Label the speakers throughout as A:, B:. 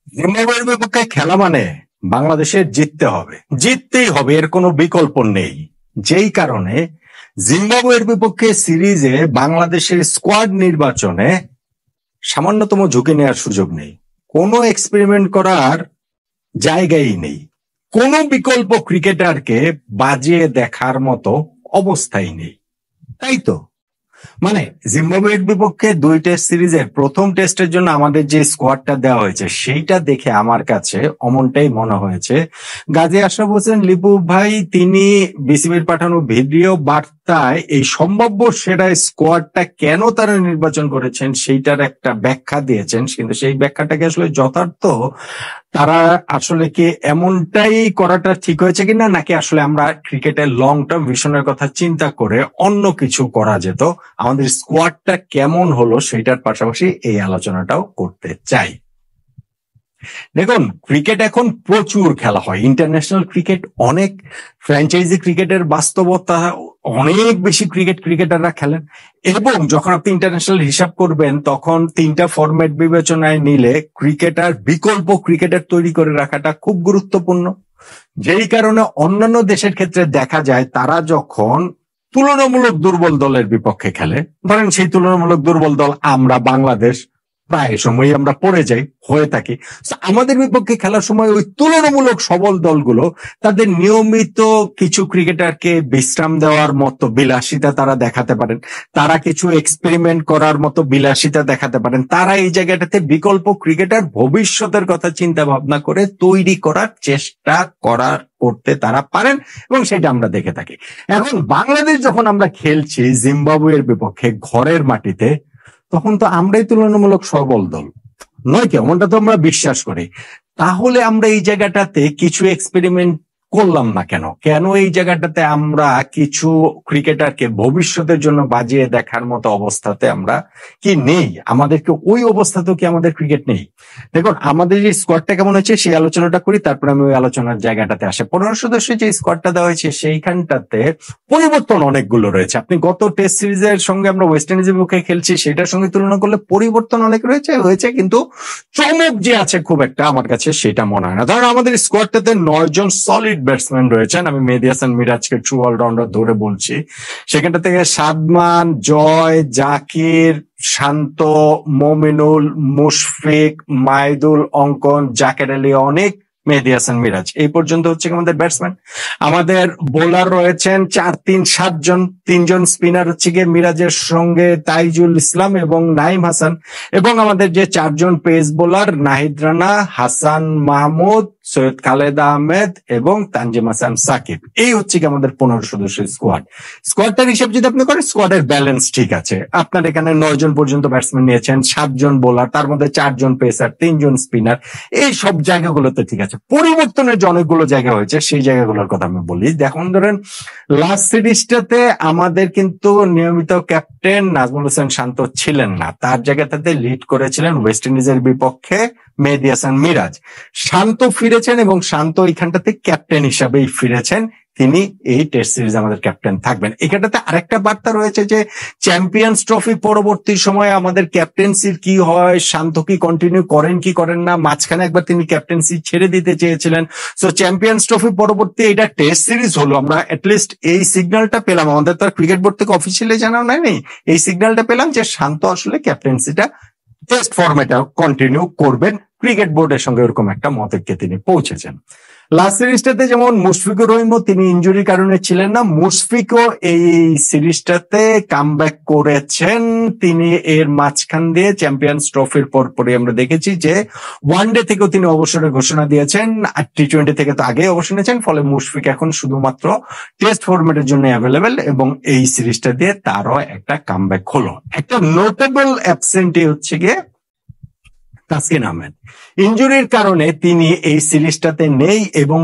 A: জিম্বাবুয়ের বিপক্ষে খেলা মানে বাংলাদেশের জিততে হবে, জিততেই হবে, এর কোনো বিকল্প নেই। যেই কারণে জিম্বাবুয়ের বিপক্ষে সিরিজে বাংলাদেশের স্কোয়াড নির্বাচনে সামান্যতম ঝুঁকি নেওয়ার সুযোগ নেই, কোনো এক্সপেরিমেন্ট করার জায়গাই নেই, কোনো বিকল্প ক্রিকেটারকে বাজিয়ে দেখার মতো অবস্থাই নেই। তাই তো মানে জিম্বাবুয়ের বিপক্ষে 2 টেস্ট সিরিজের প্রথম টেস্টের জন্য আমাদের যে স্কোয়াডটা দেওয়া হয়েছে সেইটা দেখে আমার কাছে অমনটাই মনে হয়েছে। গাজী আশরাফ হোসেন লিপু ভাই তিনি বিসিবির পাঠানো ভিডিও বার্তায় এই সম্ভাব্য সেরা স্কোয়াডটা কেন তারা নির্বাচন করেছেন সেইটার একটা ব্যাখ্যা দিয়েছেন, কিন্তু সেই ব্যাখ্যাটাকে আসলে যথার্থ তারা আসলে কি এমনটাই করাটা ঠিক হয়েছে কিনা, নাকি আসলে আমরা ক্রিকেটের লং টার্ম ভিশনের কথা চিন্তা করে অন্য কিছু করা যেত, আমাদের স্কোয়াডটা কেমন হলো সেটার পাশাপাশি এই আলোচনাটাও করতে চাই। দেখুন, ক্রিকেট এখন প্রচুর খেলা হয়, ইন্টারন্যাশনাল ক্রিকেট অনেক, ফ্র্যাঞ্চাইজি ক্রিকেটের বাস্তবতা অনেক বেশি ক্রিকেটাররা খেলেন, এবং যখন আপনি ইন্টারন্যাশনাল হিসাব করবেন তখন 3টা ফরম্যাট বিবেচনায় নিলে ক্রিকেটার বিকল্প ক্রিকেটার তৈরি করে রাখাটা খুব গুরুত্বপূর্ণ। যেই কারণে অন্যান্য দেশের ক্ষেত্রে দেখা যায় তারা যখন তুলনামূলক দুর্বল দলের বিপক্ষে খেলে, ধরেন সেই তুলনামূলক দুর্বল দল আমরা বাংলাদেশ, প্রায় সময় আমরা পড়ে যাই হয়ে থাকি, আমাদের বিপক্ষে খেলার সময় ওই তুলনামূলক সবল দলগুলো তাদের নিয়মিত কিছু ক্রিকেটারকে বিশ্রাম দেওয়ার মতো বিলাসিতা তারা দেখাতে পারেন, তারা কিছু এক্সপেরিমেন্ট করার মতো বিলাসিতা দেখাতে পারেন, তারা এই জায়গাটাতে বিকল্প ক্রিকেটার ভবিষ্যতের কথা চিন্তা ভাবনা করে তৈরি করার চেষ্টা করতে তারা পারেন, এবং সেটা আমরা দেখে থাকি। এখন বাংলাদেশ যখন আমরা খেলছি জিম্বাবুয়ের বিপক্ষে ঘরের মাটিতে, তখন তো আমরাই তুলনামূলক সবল দল নয়, কেমনটা তো আমরা বিশ্বাস করি। তাহলে আমরা এই জায়গাটাতে কিছু এক্সপেরিমেন্ট করলাম না কেন? কেন এই জায়গাটাতে আমরা কিছু ক্রিকেটারকে ভবিষ্যতের জন্য বাজিয়ে দেখার মতো অবস্থাতে আমরা কি নেই? আমাদেরকে ওই অবস্থাতেও কি আমাদের ক্রিকেট নেই? দেখুন, আমাদের যে স্কোয়াডটা কেমন হয়েছে সেই আলোচনাটা করি, তারপরে আমি ওই আলোচনার জায়গাটাতে আসে। 15 সদস্যের যে স্কোয়াডটা দেওয়া হয়েছে সেইখানটাতে পরিবর্তন অনেকগুলো রয়েছে। আপনি গত টেস্ট সিরিজের সঙ্গে আমরা ওয়েস্ট ইন্ডিজের বিপক্ষে খেলছি সেটার সঙ্গে তুলনা করলে পরিবর্তন অনেক হয়েছে, কিন্তু চমক যে আছে খুব একটা আমার কাছে সেটা মনে হয় না। ধরেন আমাদের স্কোয়াডটাতে 9 জন সলিড ব্যাটসম্যান রয়েছেন, আমি মেহেদী হাসান মিরাজকে ট্রু অলরাউন্ডার ধরে বলছি। সেখানটা থেকে সাদমান, জয়, জাকির, শান্ত, মমিনুল, মুশফিক, মাইদুল, অঙ্কন, জাকের আলী অনেক, মেহেদী হাসান মিরাজ, এই পর্যন্ত হচ্ছে আমাদের ব্যাটসম্যান। আমাদের বোলার রয়েছেন 4-3-7 জন, 3 জন স্পিনার হচ্ছে গিয়ে মিরাজের সঙ্গে তাইজুল ইসলাম এবং নাইম হাসান, এবং আমাদের যে 4 জন পেস বোলার নাহিদ রানা, হাসান মাহমুদ, সৈয়দ খালেদ আহমেদ এবং তানজিম হাসান সাকিব। এই হচ্ছে কি আমাদের 15 সদস্যের স্কোয়াড। স্কোয়াডটার হিসাব যদি আপনি করেন, স্কোয়াডের ব্যালেন্স ঠিক আছে। আপনার এখানে 9 জন পর্যন্ত ব্যাটসম্যান নিয়েছেন, 7 জন বোলার, তার মধ্যে 4 জন পেসার, 3 জন স্পিনার, এই সব জায়গাগুলোতে ঠিক আছে। পরিবর্তনের যে অনেকগুলো জায়গা হয়েছে সেই জায়গাগুলোর কথা আমি বলি। দেখুন, ধরেন লাস্ট সিরিজটাতে আমাদের কিন্তু নিয়মিত ক্যাপ্টেন নাজমুল হোসেন শান্ত ছিলেন না, তার জায়গাটাতে লিড করেছিলেন ওয়েস্ট ইন্ডিজের বিপক্ষে মেহেদী হাসান মিরাজ। শান্ত ফিরেছেন এবং শান্ত এখানটাতে ক্যাপ্টেন হিসাবেই ফিরেছেন, তিনি এই টেস্ট সিরিজ আমাদের ক্যাপ্টেন থাকবেন। এখানটাতে আরেকটা বার্তা রয়েছে যে চ্যাম্পিয়ন্স ট্রফি পরবর্তী সময়ে আমাদের ক্যাপ্টেন্সির কি হয়, শান্ত কি কন্টিনিউ করেন কি করেন না, মাঝখানে একবার তিনি ক্যাপ্টেন্সি ছেড়ে দিতে চেয়েছিলেন। সো চ্যাম্পিয়ন্স ট্রফি পরবর্তী এটা টেস্ট সিরিজ হলো, আমরা অ্যাটলিস্ট এই সিগন্যালটা পেলাম, আমাদের তো ক্রিকেট বোর্ড থেকে অফিসিয়ালি জানানো হয়নি, এই সিগন্যালটা পেলাম যে শান্ত আসলে ক্যাপ্টেন্সিটা টেস্ট ফরম্যাটে কন্টিনিউ করবেন, ক্রিকেট বোর্ডের সঙ্গে ওরকম একটা মতৈক্যে তিনি পৌঁছেছেন। লাস্ট সিরিজটাতে যেমন মুশফিকুর রহিমও তিনি ইনজুরির কারণে ছিলেন না, মুশফিকও এই সিরিজটাতে কামব্যাক করেছেন। তিনি এর মাঝখান দিয়ে চ্যাম্পিয়ন্স ট্রফির পরপরই আমরা দেখেছি যে ওয়ানডে থেকেও তিনি অবসরের ঘোষণা দিয়েছেন, আর টি-20 থেকে তো আগে অবসর নিয়েছেন, ফলে মুশফিক এখন শুধুমাত্র টেস্ট ফরম্যাটের জন্য অ্যাভেলেবেল, এবং এই সিরিজটা দিয়ে তারও একটা কামব্যাক হলো। একটা নোটেবল অ্যাবসেন্টি হচ্ছে গিয়ে তাসকিন আহমেদ, ইনজুরির কারণে তিনি এই সিরিজটাতে নেই, এবং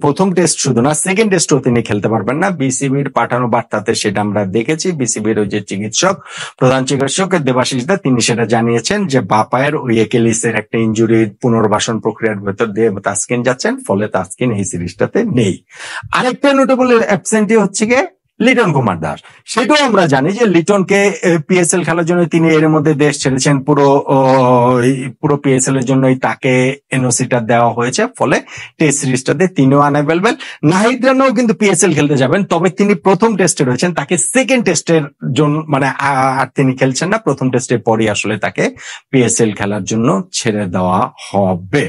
A: প্রথম টেস্ট শুধু না সেকেন্ড টেস্টও তিনি খেলতে পারবেন না। বিসিবির পাঠানো বার্তাতে সেটা আমরা দেখেছি, বিসিবির ওই যে প্রধান চিকিৎসক দেবাশিস দা তিনি সেটা জানিয়েছেন যে বাপায়ের ওই একেলিসের একটা ইনজুরির পুনর্বাসন প্রক্রিয়ার ভেতর দিয়ে তাসকিন যাচ্ছেন, ফলে তাসকিন এই সিরিজটাতে নেই। আরেকটা নোটেবল অ্যাবসেন্টি হচ্ছে গিয়ে লিটন কুমার দাস। সেটাও আমরা জানি যে লিটনকে পিএসএল খেলার জন্য তিনি এর মধ্যে দেশ ছেড়েছেন, পুরো পিএসএল এর জন্যই তাকে এনওসিটা দেওয়া হয়েছে, ফলে টেস্ট সিরিজটাতে তিনিও আনঅ্যাভেলেবল। নাহিদ রানাও কিন্তু পিএসএল খেলতে যাবেন, তবে তিনি প্রথম টেস্টে রয়েছেন, তাকে সেকেন্ড টেস্টের জন্য মানে আর তিনি খেলছেন না, প্রথম টেস্টের পরই আসলে তাকে পিএসএল খেলার জন্য ছেড়ে দেওয়া হবে।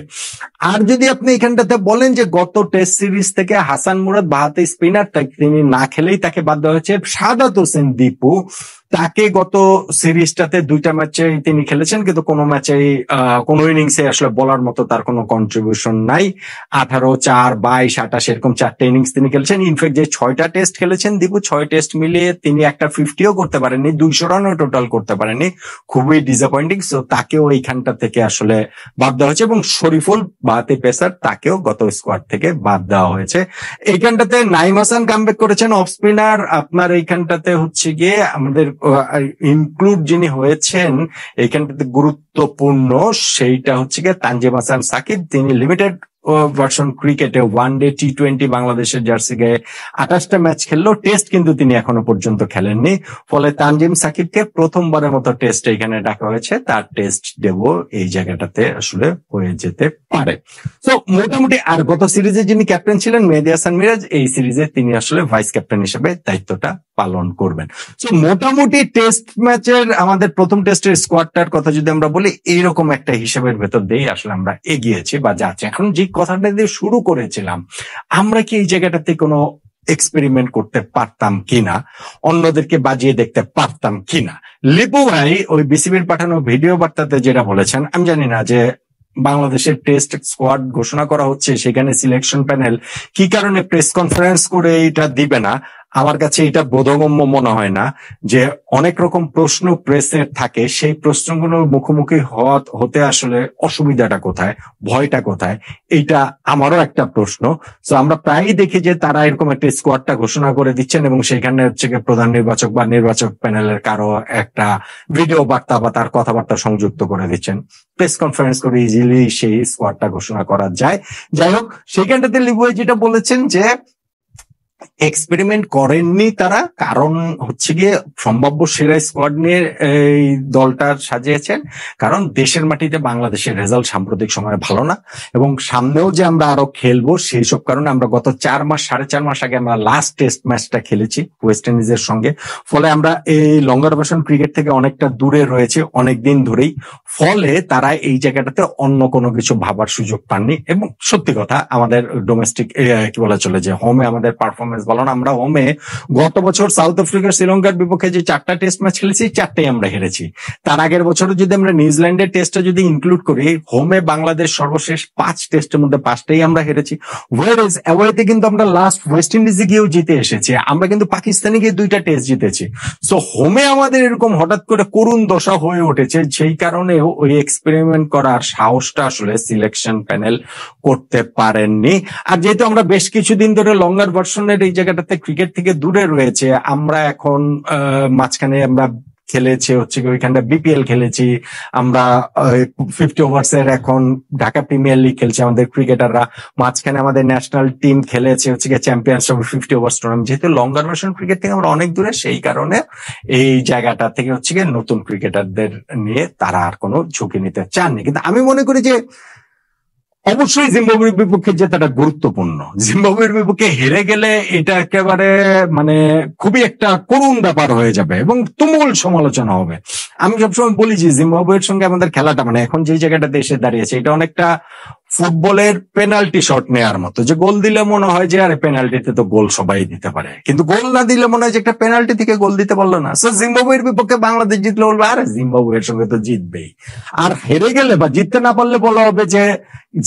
A: আর যদি আপনি এখানটাতে বলেন যে গত টেস্ট সিরিজ থেকে হাসান মুরাদ বাহাতি স্পিনার, তিনি না খেলেই তাকে বাদ দেওয়া হয়েছে। সাদাত হোসেন দীপু, তাকে গত সিরিজটাতে 2টা ম্যাচে তিনি খেলেছেন, কিন্তু কোনো ম্যাচেই কোনো ইনিংসে আসলে বলার মতো তার কোনো কন্ট্রিবিউশন নাই। 18, 4, 22, 28 এরকম 4টে ইনিংস তিনি খেলেছেন। ইনফ্যাক্ট যে 6টা টেস্ট খেলেছেন দীপু, 6 টেস্ট মিলিয়ে তিনি একটা 50ও করতে পারেননি, 200 রানও টোটাল করতে পারেননি, খুবই ডিসঅ্যাপয়েন্টিং। সো তাকেও এইখানটা থেকে আসলে বাদ দেওয়া হয়েছে, এবং শরীফুল বাহাতি পেসার, তাকেও গত স্কোয়াড থেকে বাদ দেওয়া হয়েছে। এইখানটাতে নাইম হাসান কামব্যাক করেছেন অফ স্পিনার। আপনার এইখানটাতে হচ্ছে গিয়ে আমাদের ইনক্লুড যিনি হয়েছেন এইখানটাতে গুরুত্বপূর্ণ, সেইটা হচ্ছে গিয়ে তানজিম হাসান সাকিব। তিনি লিমিটেড ভার্সন ক্রিকেটে ওয়ানডে, টি20 বাংলাদেশের জার্সি গায়ে 28টা ম্যাচ খেললো, টেস্ট কিন্তু তিনি এখনো পর্যন্ত খেলেননি। ফলে তানজিম সাকিবকে প্রথমবারের মতো টেস্ট এখানে ডাকা হয়েছে, তার টেস্ট ডেবো এই জায়গাটাতে আসলে হয়ে যেতে পারে। তো মোটামুটি, আর গত সিরিজে যিনি ক্যাপ্টেন ছিলেন মেহেদী হাসান মিরাজ, এই সিরিজে তিনি আসলে ভাইস ক্যাপ্টেন হিসেবে দায়িত্বটা পালন করবেন। তো মোটামুটি টেস্ট ম্যাচের আমাদের প্রথম টেস্টের স্কোয়াডটার কথা যদি আমরা বলি, এইরকম একটা হিসেবের ভেতর দিয়ে আসলে আমরা এগিয়েছি বা যাচ্ছি। এখন যে কথাটা দিয়ে শুরু করেছিলাম, আমরা কি এই জায়গাটাতে কোনো এক্সপেরিমেন্ট করতে পারতাম কিনা, অন্যদেরকে বাজিয়ে দেখতে পারতাম কিনা? লিপু ভাই ওই বিসিবির পাঠানো ভিডিও বার্তাতে যেটা বলেছেন, আমি জানি না যে বাংলাদেশের টেস্ট স্কোয়াড ঘোষণা করা হচ্ছে, সেখানে সিলেকশন প্যানেল কি কারণে প্রেস কনফারেন্স করে এটা দিবে না। আমার কাছে এটা বোধগম্য মনে হয় না যে অনেক রকম প্রশ্ন প্রেসের থাকে, সেই প্রশ্নগুলোর মুখোমুখি হতে আসলে অসুবিধাটা কোথায়, ভয়টা কোথায়, এইটা আমারও একটা প্রশ্ন। তো আমরা প্রায়ই দেখি যে তারা এরকম একটা স্কোয়াডটা ঘোষণা করে দিচ্ছেন এবং সেখানে হচ্ছে প্রধান নির্বাচক বা নির্বাচক প্যানেলের কারো একটা ভিডিও বার্তা বা তার কথাবার্তা সংযুক্ত করে দিচ্ছেন, প্রেস কনফারেন্স করে ইজিলি সেই স্কোয়াডটা ঘোষণা করা যায়। যাই হোক, সেখানটাতে লিবু যেটা বলেছেন যে এক্সপেরিমেন্ট করেননি তারা, কারণ হচ্ছে গিয়ে সম্ভাব্য সেরা স্কোয়াড নিয়ে এই দলটা সাজিয়েছেন, কারণ দেশের মাটিতে বাংলাদেশের রেজাল্ট সাম্প্রতিক সময়ে ভালো না, এবং সামনেও যে আমরা আরো খেলবো সেই সব কারণে আমরা গত 4 মাস 4.5 মাস আগে আমরা লাস্ট টেস্ট ম্যাচটা খেলেছি ওয়েস্ট ইন্ডিজের সঙ্গে। ফলে আমরা এই লঙ্গার ভার্সন ক্রিকেট থেকে অনেকটা দূরে রয়েছে অনেকদিন ধরেই। ফলে তারা এই জায়গাটাতে অন্য কোনো কিছু ভাবার সুযোগ পাননি, এবং সত্যি কথা আমাদের ডোমেস্টিক কি বলা চলে যে হোমে আমাদের পারফরমেন্স ভালো না। আমরা হোমে গত বছর সাউথ আফ্রিকা শ্রীলঙ্কার বিপক্ষে যে 4টা টেস্ট ম্যাচ খেলেছি, 4টাই আমরা হেরেছি। তার আগের বছরও যদি আমরা নিউজিল্যান্ডের টেস্টটা যদি ইনক্লুড করি, হোমে বাংলাদেশ সর্বশেষ 5 টেস্টের মধ্যে 5টাই আমরা হেরেছি। ওয়ারেজ অ্যাওয়েতে কিন্তু আমরা লাস্ট ওয়েস্ট ইন্ডিজে গিয়েও জিতে এসেছি, আমরা কিন্তু পাকিস্তানে গিয়ে 2টা টেস্ট জিতেছি। সো হোমে আমাদের এরকম হঠাৎ করে করুণ দশা হয়ে উঠেছে, সেই কারণে ওই এক্সপেরিমেন্ট করার সাহসটা আসলে সিলেকশন প্যানেল করতে পারেননি। আর যেহেতু আমরা বেশ কিছুদিন ধরে লঙ্গার ভার্সনের এই জায়গাটাতে ক্রিকেট থেকে দূরে রয়েছে, আমরা এখন মাঝখানে আমরা খেলেছি হচ্ছে ওইখানটা বিপিএল খেলেছি, আমরা 50 ওভার্সের এখন ঢাকা প্রিমিয়ার লিগ খেলছি আমাদের ক্রিকেটাররা, মাঝখানে আমাদের ন্যাশনাল টিম খেলেছে হচ্ছে চ্যাম্পিয়ন্স ট্রফি 50 ওভার্স টুর্নামেন্ট। যেহেতু লঙ্গার ভার্সন ক্রিকেট থেকে আমরা অনেক দূরে, সেই কারণে এই জায়গাটা থেকে হচ্ছে নতুন ক্রিকেটারদের নিয়ে তারা আর কোনো ঝুঁকি নিতে চাননি। কিন্তু আমি মনে করি যে অবশ্যই জিম্বাবুয়ের বিপক্ষে জেতাটা গুরুত্বপূর্ণ। জিম্বাবুয়ের বিপক্ষে হেরে গেলে এটা একেবারে মানে খুবই একটা করুণ ব্যাপার হয়ে যাবে এবং তুমুল সমালোচনা হবে। আমি সবসময় বলি যে জিম্বাবুয়ের সঙ্গে আমাদের খেলাটা মানে এখন যে জায়গাটাতে এসে দাঁড়িয়েছে, এটা অনেকটা ফুটবলের পেনাল্টি শট নেওয়ার মতো, যে গোল দিলে মনে হয় যে আরে পেনাল্টিতে তো গোল সবাই দিতে পারে, কিন্তু গোল না দিলে মনে হয় যে একটা পেনাল্টি থেকে গোল দিতে পারলো না। সো জিম্বাবুয়ের বিপক্ষে বাংলাদেশ জিতলে বলবে আরে জিম্বাবুয়ের সঙ্গে তো জিতবেই, আর হেরে গেলে বা জিততে না পারলে বলা হবে যে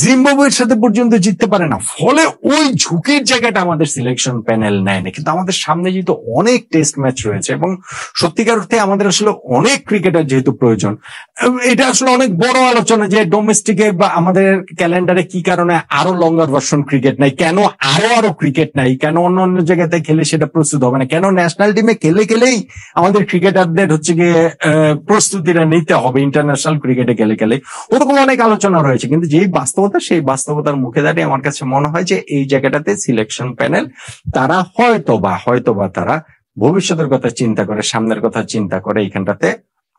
A: জিম্বাবুয়ের সাথে পর্যন্ত জিততে পারে না। ফলে ওই ঝুঁকির জায়গাটা আমাদের সিলেকশন প্যানেল নেয়নি। কিন্তু আমাদের সামনে যেহেতু অনেক টেস্ট ম্যাচ রয়েছে এবং সত্যিকার অর্থে আমাদের আসলে অনেক ক্রিকেটার যেহেতু প্রয়োজন, এটা আসলে অনেক বড় আলোচনা যে ডোমেস্টিকে বা আমাদের ক্যালেন্ডারে কি কারণে আরো লঙ্গার ভার্সন ক্রিকেট নাই, কেন আরো ক্রিকেট নাই, কেন অন্য অন্য জায়গাতে খেলে সেটা প্রস্তুত হবে না, কেন ন্যাশনাল টিমে খেলেই আমাদের ক্রিকেটারদের হচ্ছে গিয়ে প্রস্তুতিটা নিতে হবে ইন্টারন্যাশনাল ক্রিকেটে খেলে ওরকম অনেক আলোচনা রয়েছে। কিন্তু যেই বাস্তবতা, সেই বাস্তবতার মুখে দাঁড়িয়ে আমার কাছে মনে হয় যে এই জায়গাটাতে সিলেকশন প্যানেল তারা হয়তোবা তারা ভবিষ্যতের কথা চিন্তা করে, সামনের কথা চিন্তা করে এখানটাতে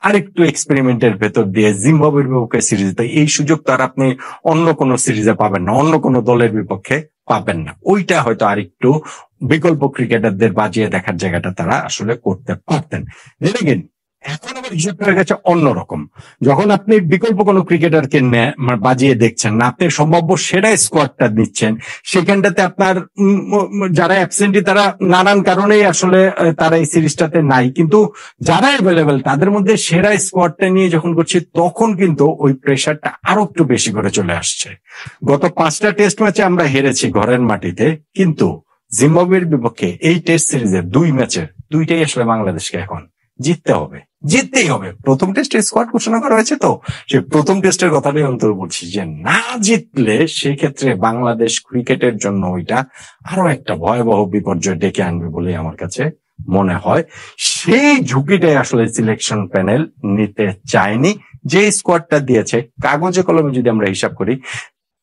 A: আরেকটু এক্সপেরিমেন্টের ভেতর দিয়ে জিম্বাবুয়ের বিপক্ষে সিরিজ, এই সুযোগ তো আর আপনি অন্য কোনো সিরিজে পাবেন না, অন্য কোনো দলের বিপক্ষে পাবেন না। ওইটা হয়তো আরেকটু বিকল্প ক্রিকেটারদের বাজিয়ে দেখার জায়গাটা তারা আসলে করতে পারতেন। এখন আবার হিসাবটা হয়ে গেছে অন্যরকম। যখন আপনি বিকল্প কোনো ক্রিকেটারকে বাজিয়ে দেখছেন না, আপনি সম্ভাব্য সেরা স্কোয়াডটা নিচ্ছেন, সেখানটাতে আপনার যারা অ্যাবসেন্টি তারা নানান কারণেই আসলে তারা এই সিরিজটাতে নাই, কিন্তু যারা অ্যাভেলেবেল তাদের মধ্যে সেরা স্কোয়াডটা নিয়ে যখন করছি তখন কিন্তু ওই প্রেশারটা আরো একটু বেশি করে চলে আসছে। গত 5টা টেস্ট ম্যাচে আমরা হেরেছি ঘরের মাটিতে, কিন্তু জিম্বাবুয়ের বিপক্ষে এই টেস্ট সিরিজের 2 ম্যাচের 2টাই আসলে বাংলাদেশকে এখন জিততেই হবে। প্রথম টেস্টে স্কোয়াড ঘোষণা করা হয়েছে, তো সে প্রথম টেস্টের কথাটাই অন্তর বলছি যে না জিতলে সেক্ষেত্রে বাংলাদেশ ক্রিকেটের জন্য ওইটা আরো একটা ভয়াবহ বিপর্যয় ডেকে আনবে বলে আমার কাছে মনে হয়। সেই ঝুঁকিটাই আসলে সিলেকশন প্যানেল নিতে চায়নি। যে স্কোয়াডটা দিয়েছে, কাগজে কলমে যদি আমরা হিসাব করি,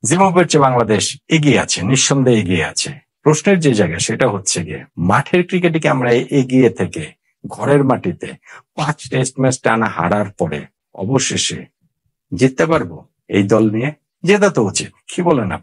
A: জিম্বাবুয়ের চেয়ে বাংলাদেশ এগিয়ে আছে, নিঃসন্দেহে এগিয়ে আছে। প্রশ্নের যে জায়গা সেটা হচ্ছে গিয়ে মাঠের ক্রিকেটে কি আমরা এগিয়ে থেকে ঘরের মাটিতে 5 টেস্ট ম্যাচ টানা হারার পরে অবশেষে জিততে পারবো? এই দল নিয়ে জেতা তো উচিত, কি বলেন আপনি?